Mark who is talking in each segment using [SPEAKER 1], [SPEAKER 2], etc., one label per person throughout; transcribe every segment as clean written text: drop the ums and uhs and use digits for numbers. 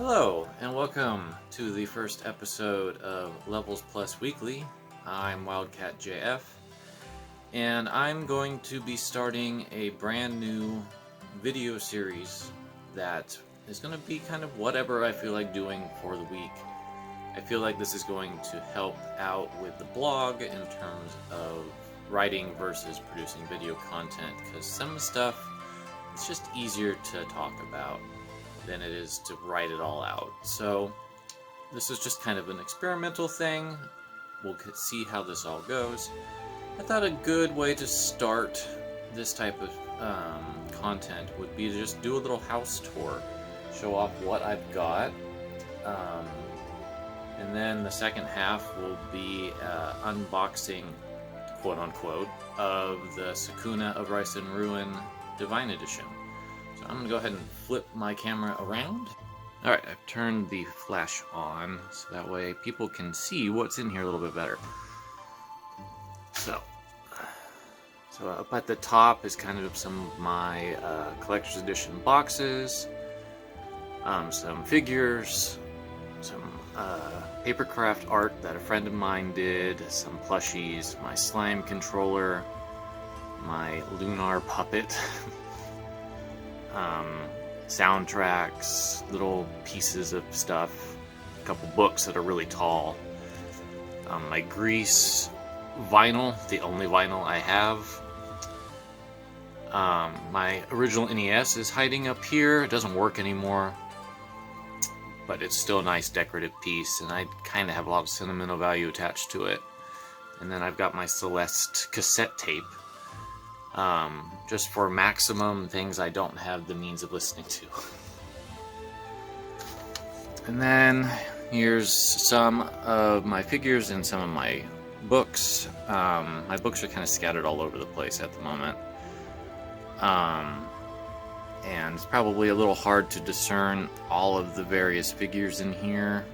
[SPEAKER 1] Hello, and welcome to the first episode of Levels Plus Weekly. I'm Wildcat JF, and I'm going to be starting a brand new video series that is going to be kind of whatever I feel like doing for the week. I feel like this is going to help out with the blog in terms of writing versus producing video content, because some stuff it's just easier to talk about than it is to write it all out. So this is just kind of an experimental thing. We'll see how this all goes. I thought a good way to start this type of content would be to just do a little house tour, show off what I've got, and then the second half will be unboxing, quote unquote, of the Sakuna of Rice and Ruin Divine Edition. So I'm going to go ahead and flip my camera around. Alright, I've turned the flash on, so that way people can see what's in here a little bit better. So up at the top is kind of some of my collector's edition boxes, some figures, some papercraft art that a friend of mine did, some plushies, my slime controller, my lunar puppet, soundtracks, little pieces of stuff, a couple books that are really tall, my Gris vinyl, the only vinyl I have. My original NES is hiding up here. It doesn't work anymore, but it's still a nice decorative piece, and I kind of have a lot of sentimental value attached to it. And then I've got my Celeste cassette tape, just for maximum things I don't have the means of listening to. And then here's some of my figures and some of my books. My books are kind of scattered all over the place at the moment. And it's probably a little hard to discern all of the various figures in here,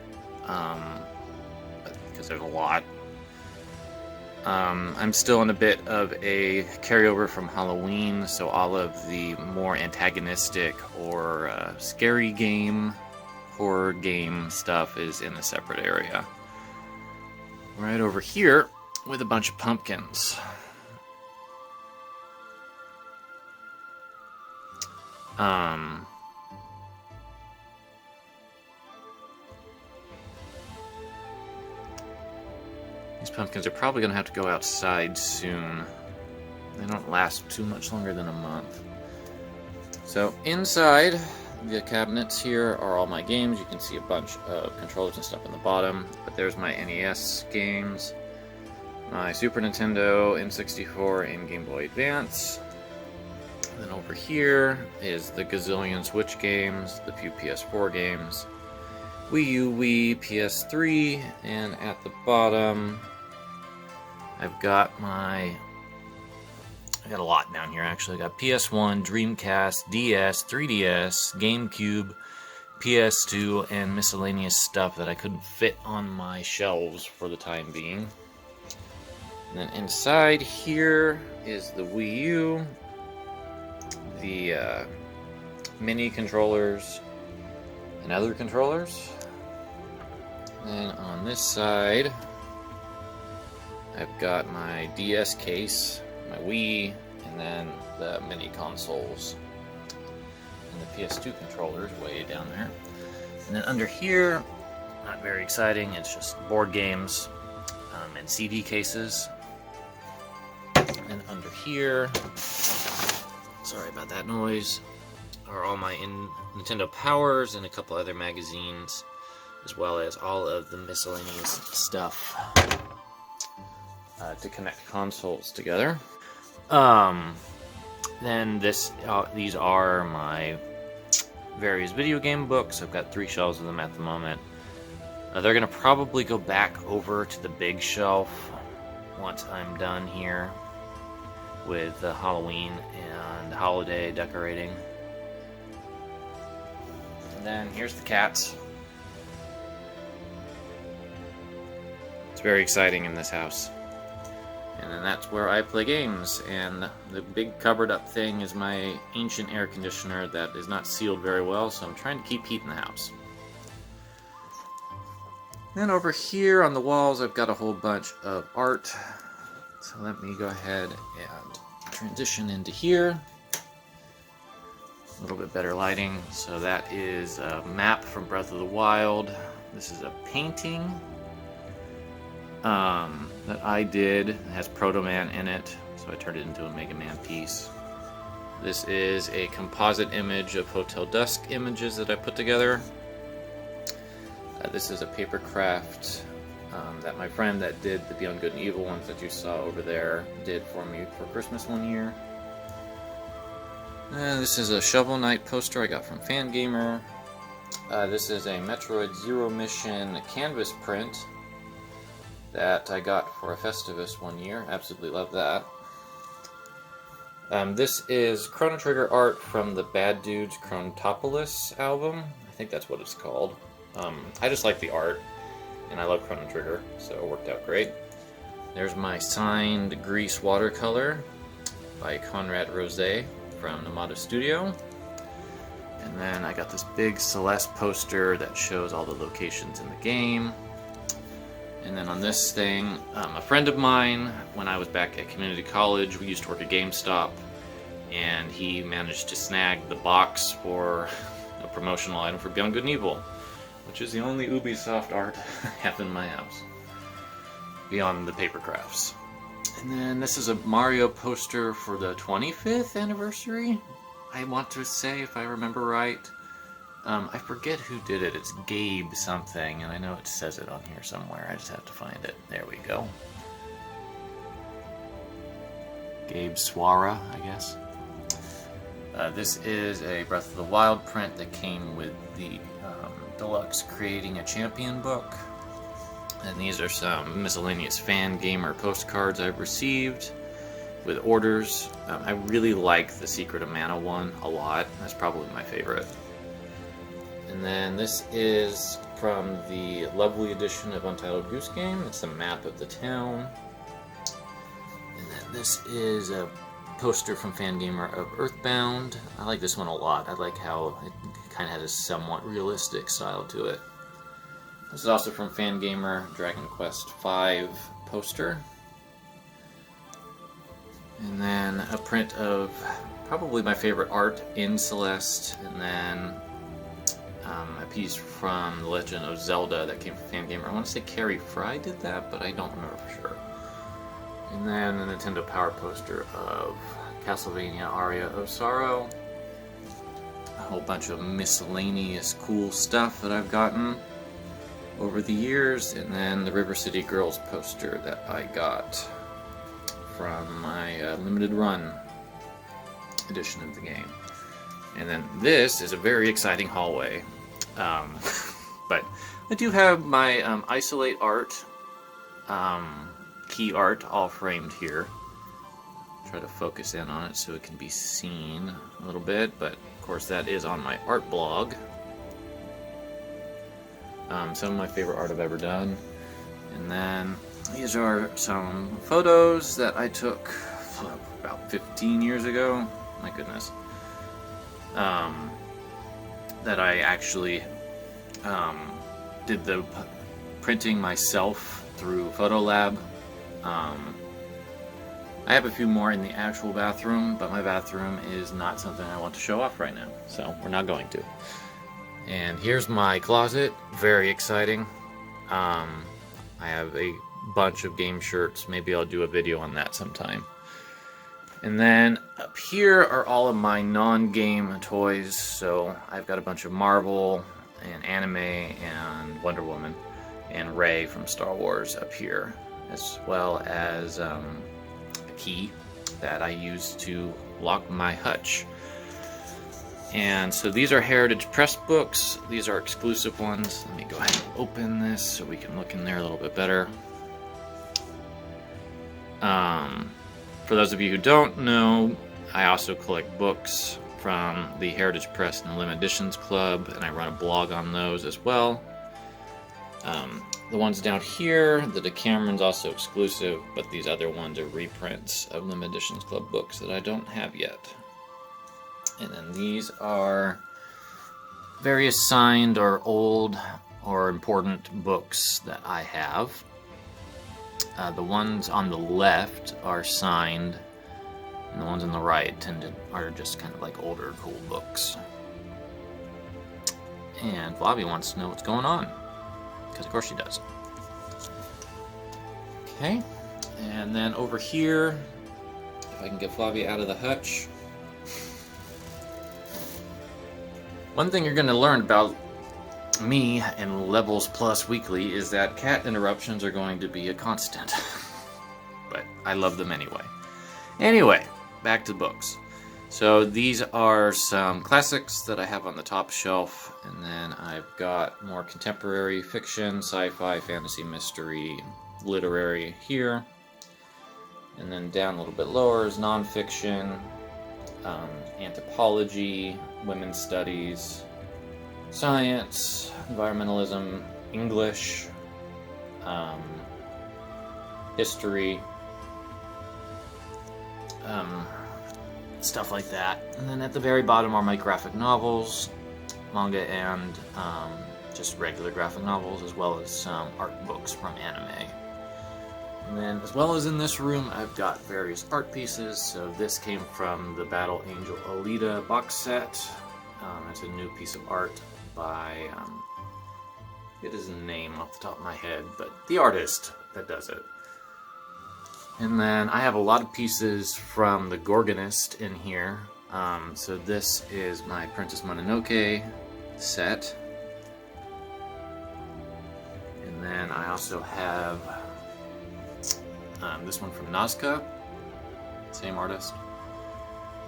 [SPEAKER 1] because there's a lot. I'm still in a bit of a carryover from Halloween, so all of the more antagonistic or scary game, horror game stuff is in a separate area. Right over here with a bunch of pumpkins. These pumpkins are probably going to have to go outside soon. They don't last too much longer than a month. So inside the cabinets here are all my games. You can see a bunch of controllers and stuff in the bottom. But there's my NES games, my Super Nintendo, N64, and Game Boy Advance. And then over here is the gazillion Switch games, the few PS4 games, Wii U, Wii, PS3, and at the bottom I've got I got a lot down here actually. I got PS1, Dreamcast, DS, 3DS, GameCube, PS2, and miscellaneous stuff that I couldn't fit on my shelves for the time being. And then inside here is the Wii U, the mini controllers, and other controllers. And on this side, I've got my DS case, my Wii, and then the mini consoles, and the PS2 controllers way down there. And then under here, not very exciting, it's just board games and CD cases. And under here, sorry about that noise, are all my Nintendo Powers and a couple other magazines, as well as all of the miscellaneous stuff to connect consoles together. Then these are my various video game books. I've got 3 shelves of them at the moment. They're going to probably go back over to the big shelf once I'm done here with the Halloween and holiday decorating. And then here's the cats. It's very exciting in this house. And then that's where I play games. And the big covered up thing is my ancient air conditioner that is not sealed very well, so I'm trying to keep heat in the house. Then over here on the walls, I've got a whole bunch of art. So let me go ahead and transition into here. A little bit better lighting. So that is a map from Breath of the Wild. This is a painting that I did. It has Proto Man in it, so I turned it into a Mega Man piece. This is a composite image of Hotel Dusk images that I put together. This is a paper craft that my friend that did the Beyond Good and Evil ones that you saw over there did for me for Christmas one year. This is a Shovel Knight poster I got from Fangamer. This is a Metroid Zero Mission canvas print that I got for a Festivus one year. Absolutely love that. This is Chrono Trigger art from the Bad Dudes Chronotopolis album. I think that's what it's called. I just like the art, and I love Chrono Trigger, so it worked out great. There's my signed Gris watercolor by Conrad Rose from Namada Studio. And then I got this big Celeste poster that shows all the locations in the game. And then on this thing, a friend of mine, when I was back at community college, we used to work at GameStop, and he managed to snag the box for a promotional item for Beyond Good and Evil, which is the only Ubisoft art I have in my house, beyond the paper crafts. And then this is a Mario poster for the 25th anniversary, I want to say, if I remember right. I forget who did it. It's Gabe something, and I know it says it on here somewhere. I just have to find it. There we go. Gabe Swara, I guess. This is a Breath of the Wild print that came with the deluxe Creating a Champion book. And these are some miscellaneous Fangamer postcards I've received with orders. I really like the Secret of Mana one a lot. That's probably my favorite. And then this is from the lovely edition of Untitled Goose Game. It's a map of the town. And then this is a poster from Fangamer of Earthbound. I like this one a lot. I like how it kind of has a somewhat realistic style to it. This is also from Fangamer, Dragon Quest V poster. And then a print of probably my favorite art in Celeste, and then a piece from The Legend of Zelda that came from Fangamer. I want to say Carrie Fry did that, but I don't remember for sure. And then a Nintendo Power poster of Castlevania Aria of Sorrow. A whole bunch of miscellaneous cool stuff that I've gotten over the years. And then the River City Girls poster that I got from my limited run edition of the game. And then this is a very exciting hallway. But I do have my Isolate art, key art, all framed here. Try to focus in on it so it can be seen a little bit, but of course that is on my art blog. Some of my favorite art I've ever done. And then these are some photos that I took about 15 years ago. My goodness. That I actually did the printing myself through Photolab. I have a few more in the actual bathroom, but my bathroom is not something I want to show off right now, so we're not going to. And here's my closet. Very exciting. I have a bunch of game shirts. Maybe I'll do a video on that sometime. And then up here are all of my non-game toys. So I've got a bunch of Marvel and anime and Wonder Woman and Rey from Star Wars up here, as well as a key that I use to lock my hutch. And so these are Heritage Press books. These are exclusive ones. Let me go ahead and open this so we can look in there a little bit better. For those of you who don't know, I also collect books from the Heritage Press and the Limited Editions Club, and I run a blog on those as well. The ones down here, the Decameron's also exclusive, but these other ones are reprints of Limited Editions Club books that I don't have yet. And then these are various signed or old or important books that I have. The ones on the left are signed, and the ones on the right are just kind of like older, cool books. And Flavia wants to know what's going on, because of course she does. Okay, and then over here, if I can get Flavia out of the hutch. One thing you're going to learn about me and Levels Plus Weekly is that cat interruptions are going to be a constant. But I love them anyway. Anyway, back to books. So these are some classics that I have on the top shelf, and then I've got more contemporary fiction, sci-fi, fantasy, mystery, literary here. And then down a little bit lower is nonfiction, anthropology, women's studies, science, environmentalism, English, history, stuff like that. And then at the very bottom are my graphic novels, manga, and just regular graphic novels, as well as some art books from anime. And then, as well as in this room, I've got various art pieces. So this came from the Battle Angel Alita box set. It's a new piece of art by, it is a name off the top of my head, but the artist that does it. And then I have a lot of pieces from the Gorgonist in here. So this is my Princess Mononoke set. And then I also have this one from Nazca, same artist.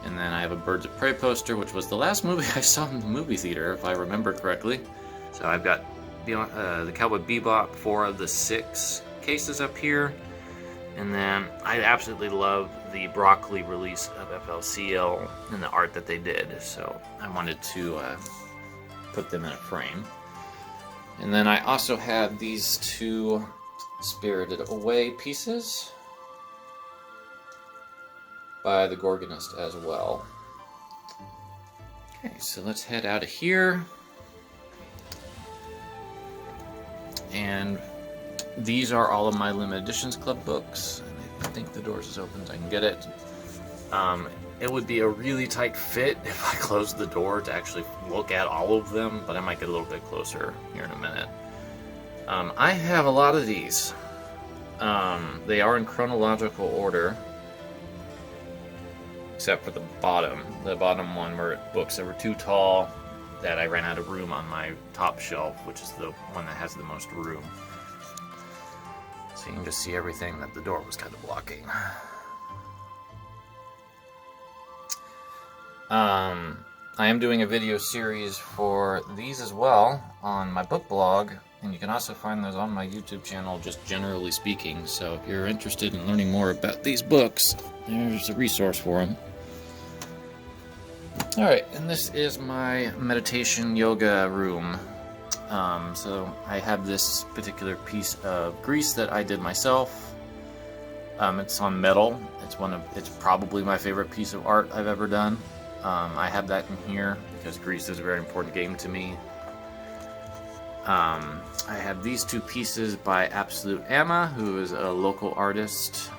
[SPEAKER 1] And then I have a Birds of Prey poster, which was the last movie I saw in the movie theater, if I remember correctly. So I've got the Cowboy Bebop, 4 of the 6 cases up here. And then I absolutely love the Broccoli release of FLCL and the art that they did. So I wanted to put them in a frame. And then I also have these 2 Spirited Away pieces by the Gorgonist as well. Okay, so let's head out of here. And these are all of my Limited Editions Club books. I think the doors is open so I can get it. It would be a really tight fit if I closed the door to actually look at all of them, but I might get a little bit closer here in a minute. I have a lot of these. They are in chronological order, except for the bottom. The bottom one were books that were too tall that I ran out of room on my top shelf, which is the one that has the most room. So you can just see everything that the door was kind of blocking. I am doing a video series for these as well on my book blog, and you can also find those on my YouTube channel, just generally speaking. So if you're interested in learning more about these books, there's a resource for them. Alright, and this is my meditation yoga room. So I have this particular piece of Gris that I did myself. It's on metal. It's probably my favorite piece of art I've ever done. I have that in here because Gris is a very important game to me. I have these 2 pieces by Absolute Amma, who is a local artist.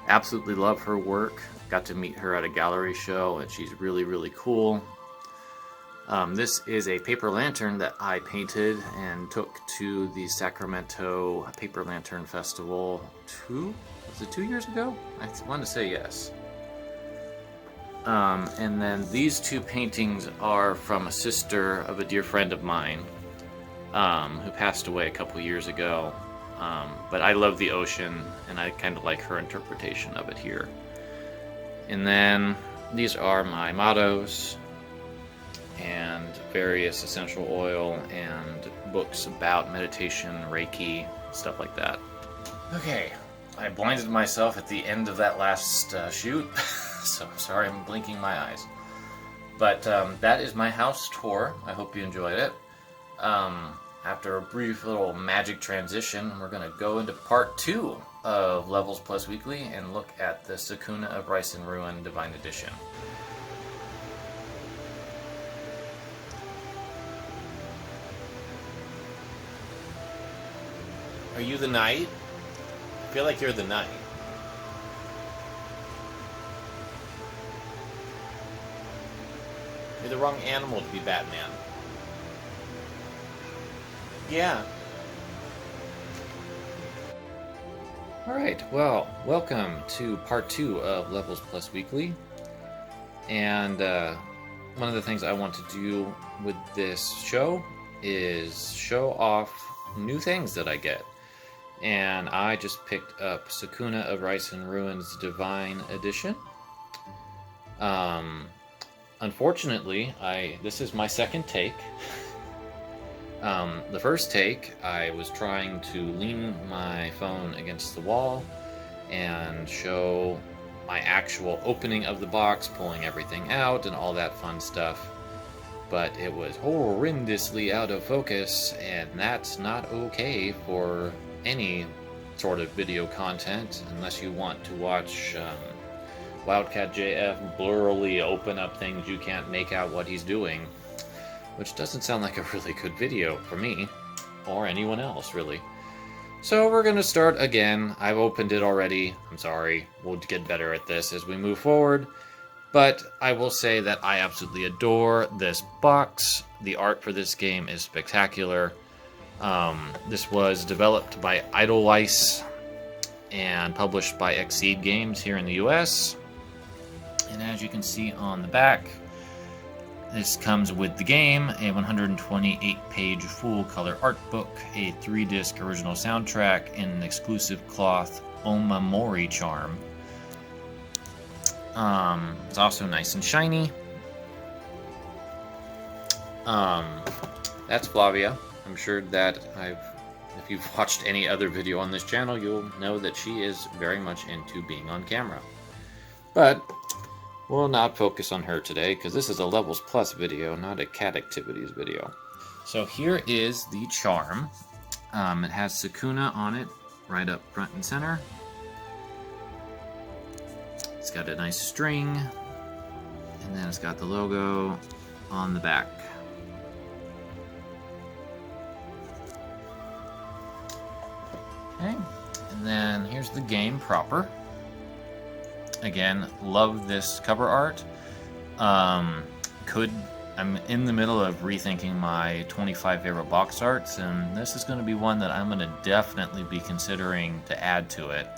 [SPEAKER 1] Absolutely love her work. Got to meet her at a gallery show, and she's really, really cool. This is a paper lantern that I painted and took to the Sacramento Paper Lantern Festival was it 2 years ago? I want to say yes. And then these 2 paintings are from a sister of a dear friend of mine who passed away a couple years ago. But I love the ocean, and I kind of like her interpretation of it here. And then these are my mottos and various essential oil and books about meditation, Reiki, stuff like that. Okay, I blinded myself at the end of that last shoot, so I'm sorry I'm blinking my eyes. But that is my house tour. I hope you enjoyed it. After a brief little magic transition, we're going to go into part 2 of Levels Plus Weekly and look at the Sakuna of Rice and Ruin Divine Edition. Are you the knight? I feel like you're the knight. You're the wrong animal to be Batman. Yeah. Alright, well, welcome to part 2 of Levels Plus Weekly. And one of the things I want to do with this show is show off new things that I get. And I just picked up Sakuna of Rice and Ruins Divine Edition. Unfortunately, this is my second take. The first take, I was trying to lean my phone against the wall and show my actual opening of the box, pulling everything out and all that fun stuff. But it was horrendously out of focus, and that's not okay for any sort of video content unless you want to watch Wildcat JF blurrily open up things you can't make out what he's doing, which doesn't sound like a really good video for me or anyone else, really. So we're going to start again. I've opened it already. I'm sorry. We'll get better at this as we move forward. But I will say that I absolutely adore this box. The art for this game is spectacular. This was developed by Edelweiss and published by Exceed Games here in the US. And as you can see on the back, this comes with the game, a 128-page full-color art book, a 3-disc original soundtrack, and an exclusive cloth Omamori charm. It's also nice and shiny. That's Flavia. I'm sure that if you've watched any other video on this channel, you'll know that she is very much into being on camera. But we'll not focus on her today, because this is a Levels Plus video, not a cat activities video. So here is the charm. It has Sakuna on it, right up front and center. It's got a nice string, and then it's got the logo on the back. Okay, and then here's the game proper. Again, love this cover art. I'm in the middle of rethinking my 25 favorite box arts, and this is going to be one that I'm going to definitely be considering to add to it.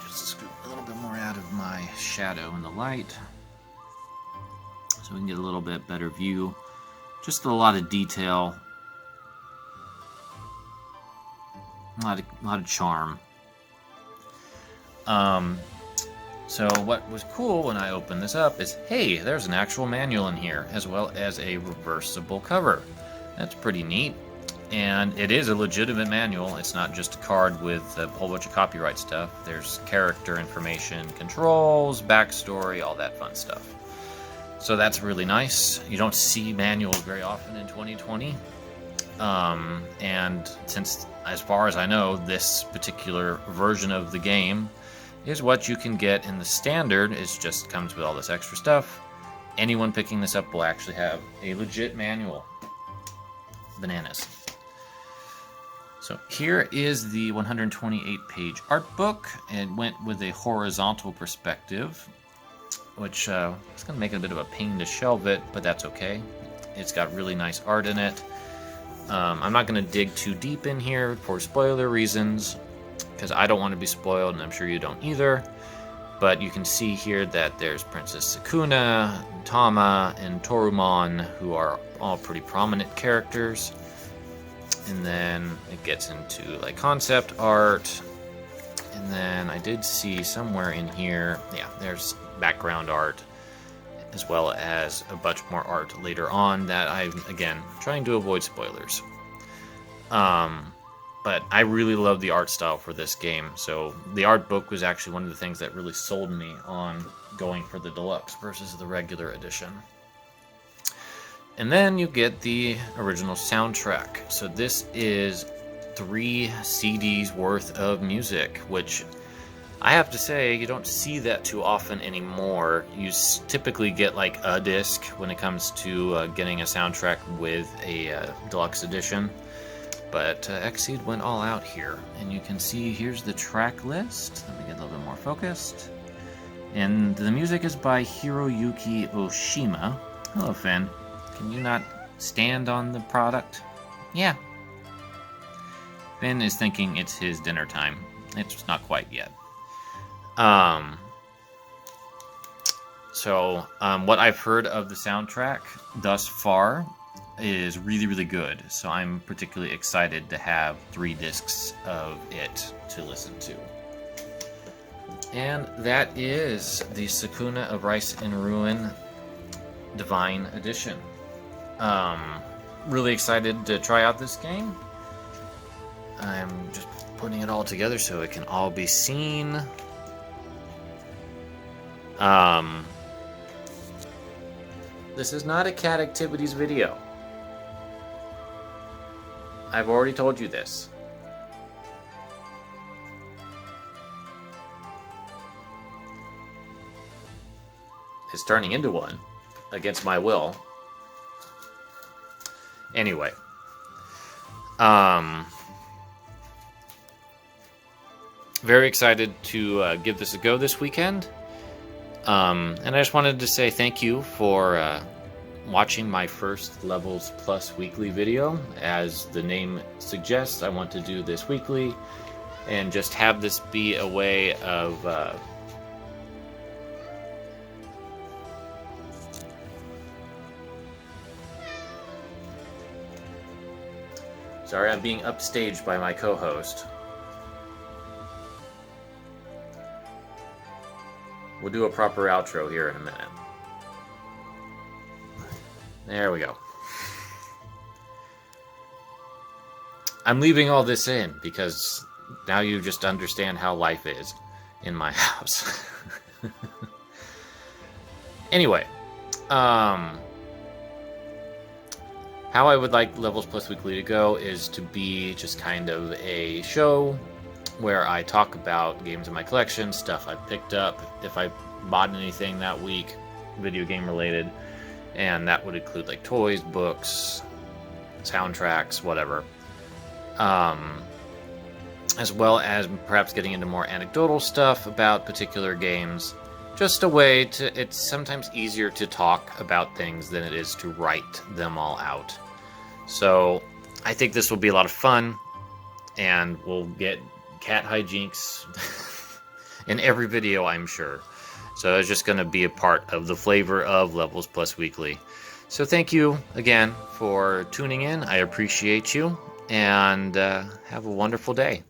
[SPEAKER 1] Just scoot a little bit more out of my shadow in the light, so we can get a little bit better view. Just a lot of detail, a lot of charm. So what was cool when I opened this up is, hey, there's an actual manual in here, as well as a reversible cover. That's pretty neat. And it is a legitimate manual. It's not just a card with a whole bunch of copyright stuff. There's character information, controls, backstory, all that fun stuff. So that's really nice. You don't see manuals very often in 2020. And since, as far as I know, this particular version of the game is what you can get in the standard. It just comes with all this extra stuff. Anyone picking this up will actually have a legit manual. Bananas. So here is the 128-page art book. It went with a horizontal perspective, which is going to make it a bit of a pain to shelve it, but that's okay. It's got really nice art in it. I'm not going to dig too deep in here for spoiler reasons, because I don't want to be spoiled, and I'm sure you don't either. But you can see here that there's Princess Sakuna, Tama, and Torumon, who are all pretty prominent characters. And then it gets into like concept art. And then I did see somewhere in here, yeah, there's background art, as well as a bunch more art later on that I'm, again, trying to avoid spoilers. But I really love the art style for this game, so the art book was actually one of the things that really sold me on going for the deluxe versus the regular edition. And then you get the original soundtrack. So this is 3 CDs worth of music, which I have to say, you don't see that too often anymore. You typically get like a disc when it comes to getting a soundtrack with a deluxe edition. but Xseed went all out here. And you can see here's the track list. Let me get a little bit more focused. And the music is by Hiroyuki Oshima. Hello, Finn. Can you not stand on the product? Yeah. Finn is thinking it's his dinner time. It's not quite yet. So what I've heard of the soundtrack thus far is really, really good. So I'm particularly excited to have 3 discs of it to listen to. And that is the Sakuna of Rice and Ruin Divine Edition. Really excited to try out this game. I'm just putting it all together so it can all be seen. This is not a cat activities video. I've already told you this. It's turning into one, against my will. Anyway. Very excited to give this a go this weekend. And I just wanted to say thank you for watching my first Levels Plus weekly video. As the name suggests, I want to do this weekly and just have this be a way of sorry, I'm being upstaged by my co-host. We'll do a proper outro here in a minute. There we go. I'm leaving all this in because now you just understand how life is in my house. Anyway, how I would like Levels Plus Weekly to go is to be just kind of a show where I talk about games in my collection, stuff I've picked up, if I bought anything that week, video game related, and that would include like toys, books, soundtracks, whatever. As well as perhaps getting into more anecdotal stuff about particular games. Just a way to, it's sometimes easier to talk about things than it is to write them all out. So I think this will be a lot of fun, and we'll get cat hijinks in every video, I'm sure. So it's just going to be a part of the flavor of Levels Plus Weekly. So thank you again for tuning in. I appreciate you, and have a wonderful day.